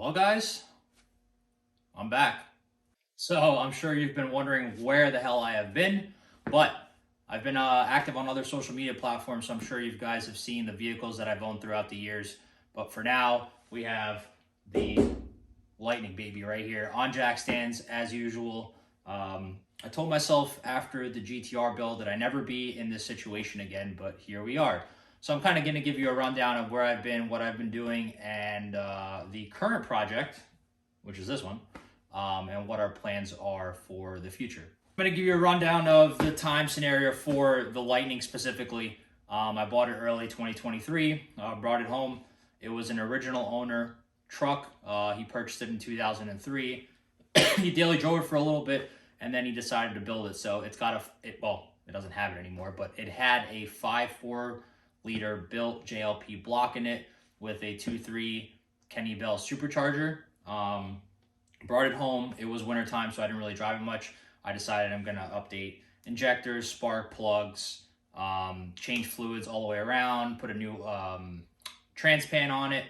Well, guys, I'm back. So I'm sure you've been wondering where the hell I have been, but I've been active on other social media platforms, so I'm sure you guys have seen the vehicles that I've owned throughout the years. But for now, we have the Lightning baby right here on jack stands as usual. I told myself after the GTR build that I never be in this situation again, but here we are. So I'm kind of going to give you a rundown of where I've been, what I've been doing, and the current project, which is this one, and what our plans are for the future. I'm going to give you a rundown of the time scenario for the Lightning specifically. I bought it early 2023, brought it home. It was an original owner truck. He purchased it in 2003. He daily drove it for a little bit, and then he decided to build it. So it's got it doesn't have it anymore, but it had a 5.4 liter built JLP block in it with a 2.3 Kenny Bell supercharger. Brought it home. It was wintertime, so I didn't really drive it much. I decided I'm gonna update injectors, spark plugs, change fluids all the way around, put a new trans pan on it,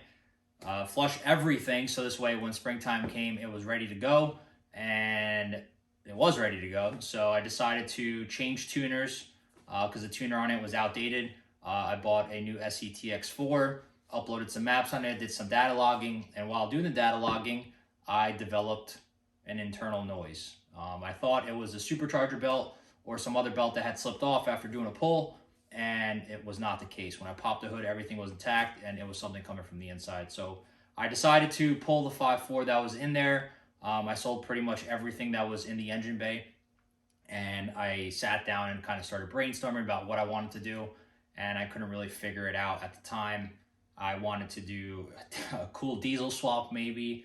flush everything, so this way when springtime came, it was ready to go, and it was ready to go. So I decided to change tuners because the tuner on it was outdated. I bought a new SETX4, uploaded some maps on it, did some data logging, and while doing the data logging, I developed an internal noise. I thought it was a supercharger belt or some other belt that had slipped off after doing a pull, and it was not the case. When I popped the hood, everything was intact, and it was something coming from the inside. So I decided to pull the 5.4 that was in there. I sold pretty much everything that was in the engine bay, and I sat down and kind of started brainstorming about what I wanted to do, and I couldn't really figure it out at the time. I wanted to do a cool diesel swap maybe,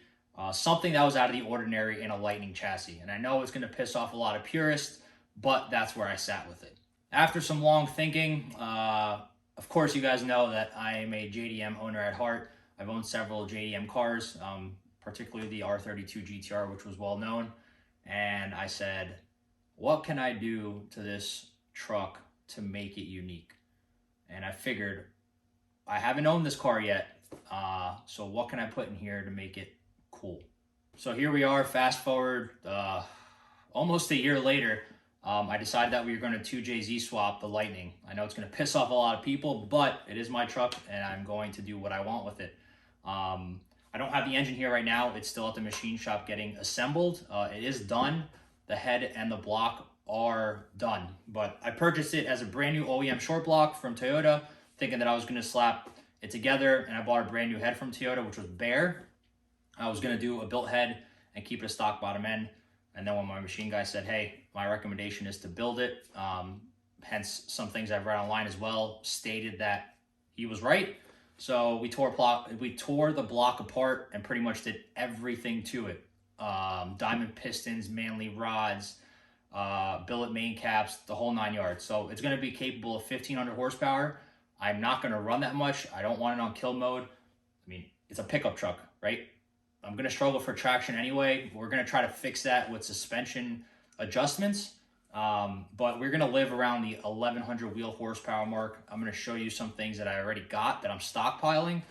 something that was out of the ordinary in a Lightning chassis. And I know it's going to piss off a lot of purists, but that's where I sat with it. After some long thinking, of course you guys know that I am a JDM owner at heart. I've owned several JDM cars, particularly the R32 GTR, which was well known. And I said, what can I do to this truck to make it unique? And I figured, I haven't owned this car yet, so what can I put in here to make it cool? So here we are, fast forward almost a year later. I decided that we were going to 2JZ swap the Lightning. I know it's going to piss off a lot of people, but it is my truck, and I'm going to do what I want with it. I don't have the engine here right now. It's still at the machine shop getting assembled. It is done. The head and the block are done, but I purchased it as a brand new OEM short block from Toyota, thinking that I was going to slap it together, and I bought a brand new head from Toyota, which was bare. I was going to do a built head and keep it a stock bottom end. And then when my machine guy said, hey, my recommendation is to build it, hence some things I've read online as well stated that he was right. So we tore the block apart and pretty much did everything to it. Diamond pistons, manly rods, billet main caps, the whole 9 yards. So it's going to be capable of 1,500 horsepower. I'm not going to run that much. I don't want it on kill mode. I mean, it's a pickup truck, right? I'm going to struggle for traction anyway. We're going to try to fix that with suspension adjustments. But we're going to live around the 1,100 wheel horsepower mark. I'm going to show you some things that I already got that I'm stockpiling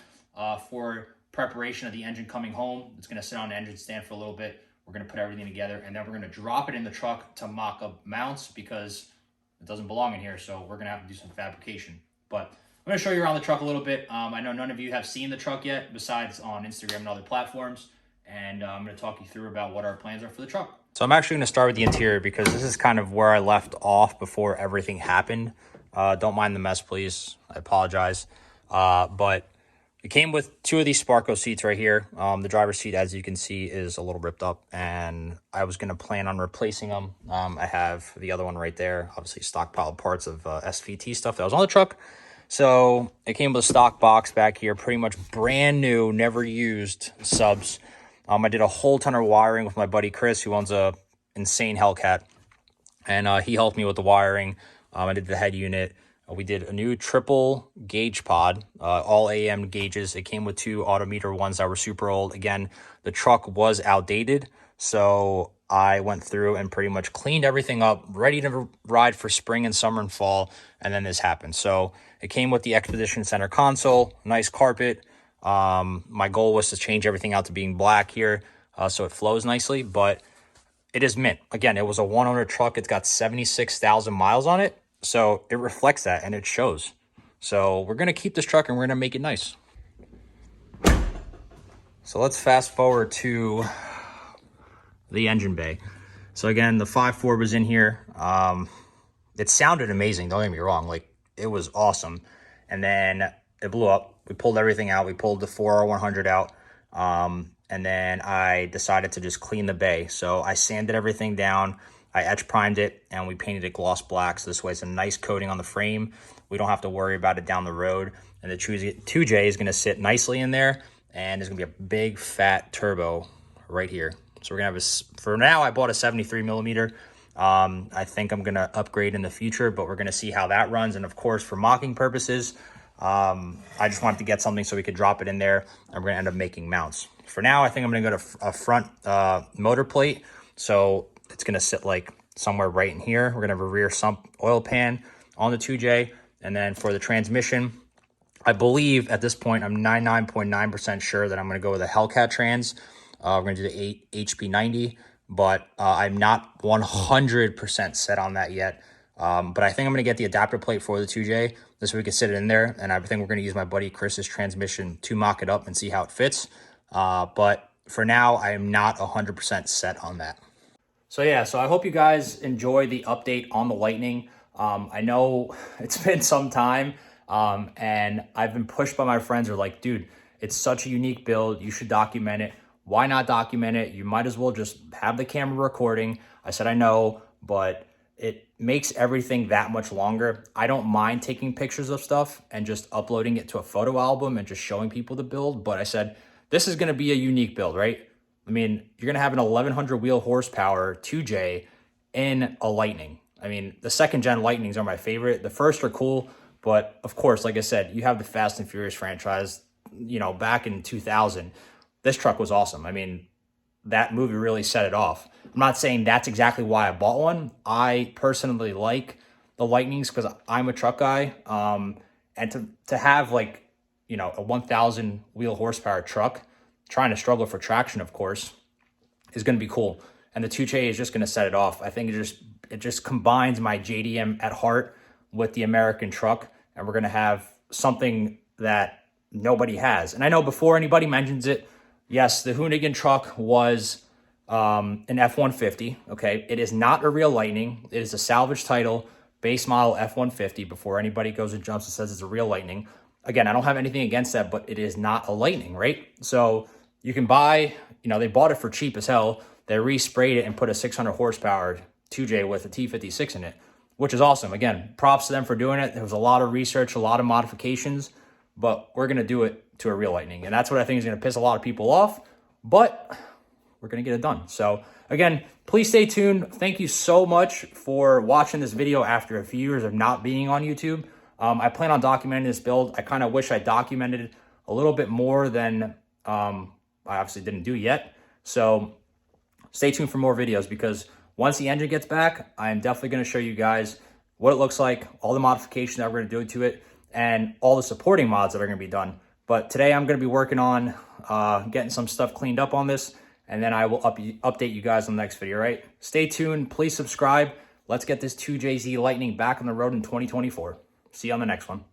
for preparation of the engine coming home. It's going to sit on the engine stand for a little bit. We're going to put everything together, and then we're going to drop it in the truck to mock up mounts because it doesn't belong in here. So we're going to have to do some fabrication. But I'm going to show you around the truck a little bit. I know none of you have seen the truck yet, besides on Instagram and other platforms. And I'm going to talk you through about what our plans are for the truck. So I'm actually going to start with the interior because this is kind of where I left off before everything happened. Don't mind the mess, please. I apologize. But it came with two of these Sparco seats right here. The driver's seat, as you can see, is a little ripped up, and I was going to plan on replacing them. I have the other one right there, obviously stockpiled parts of SVT stuff that was on the truck. So it came with a stock box back here, pretty much brand new, never used subs. I did a whole ton of wiring with my buddy Chris, who owns a insane Hellcat, and he helped me with the wiring. I did the head unit. We did a new triple gauge pod, all AM gauges. It came with two autometer ones that were super old. Again, the truck was outdated, so I went through and pretty much cleaned everything up, ready to ride for spring and summer and fall, and then this happened. So it came with the Exposition Center console, nice carpet, My goal was to change everything out to being black here so it flows nicely, but it is mint. Again, it was a one owner truck. It's got 76,000 miles on it. So it reflects that and it shows. So we're going to keep this truck and we're going to make it nice. So let's fast forward to the engine bay. So again, the 5.4 was in here. It sounded amazing. Don't get me wrong. Like, it was awesome. And then it blew up. We pulled everything out. We pulled the 4R100 out. And then I decided to just clean the bay. So I sanded everything down. I etch primed it and we painted it gloss black. So this way it's a nice coating on the frame. We don't have to worry about it down the road. And the 2J is going to sit nicely in there. And there's going to be a big fat turbo right here. So we're going to have for now, I bought a 73 millimeter. I think I'm going to upgrade in the future, but we're going to see how that runs. And of course, for mocking purposes, I just wanted to get something so we could drop it in there, and we're going to end up making mounts. For now, I think I'm going to go to a front motor plate. So it's going to sit like somewhere right in here. We're going to have a rear sump oil pan on the 2J. And then for the transmission, I believe at this point, I'm 99.9% sure that I'm going to go with a Hellcat trans. We're going to do the HP90, but I'm not 100% set on that yet. But I think I'm going to get the adapter plate for the 2J. This way we can sit it in there. And I think we're going to use my buddy Chris's transmission to mock it up and see how it fits. But for now, I am not 100% set on that. So yeah, so I hope you guys enjoy the update on the Lightning. I know it's been some time, and I've been pushed by my friends who are like, dude, it's such a unique build. You should document it. Why not document it? You might as well just have the camera recording. I said, I know, but it makes everything that much longer. I don't mind taking pictures of stuff and just uploading it to a photo album and just showing people the build. But I said, this is going to be a unique build, right? I mean, you're going to have an 1100 wheel horsepower 2J in a Lightning. I mean, the second gen Lightnings are my favorite. The first are cool, but of course, like I said, you have the Fast and Furious franchise, you know, back in 2000. This truck was awesome. I mean, that movie really set it off. I'm not saying that's exactly why I bought one. I personally like the Lightnings because I'm a truck guy. And to have, like, you know, a 1,000 wheel horsepower truck, trying to struggle for traction, of course, is going to be cool. And the 2J is just going to set it off. I think it just combines my JDM at heart with the American truck, and we're going to have something that nobody has. And I know before anybody mentions it, yes, the Hoonigan truck was an F-150, okay? It is not a real Lightning. It is a salvage title, base model F-150, before anybody goes and jumps and says it's a real Lightning. Again, I don't have anything against that, but it is not a Lightning, right? So you can buy, you know, they bought it for cheap as hell. They resprayed it and put a 600 horsepower 2J with a T56 in it, which is awesome. Again, props to them for doing it. There was a lot of research, a lot of modifications, but we're going to do it to a real Lightning. And that's what I think is going to piss a lot of people off, but we're going to get it done. So again, please stay tuned. Thank you so much for watching this video after a few years of not being on YouTube. I plan on documenting this build. I kind of wish I documented a little bit more than I obviously didn't do yet. So stay tuned for more videos, because once the engine gets back, I am definitely going to show you guys what it looks like, all the modifications that we're going to do to it, and all the supporting mods that are going to be done. But today I'm going to be working on getting some stuff cleaned up on this, and then I will update you guys on the next video, right? Stay tuned. Please subscribe. Let's get this 2JZ Lightning back on the road in 2024. See you on the next one.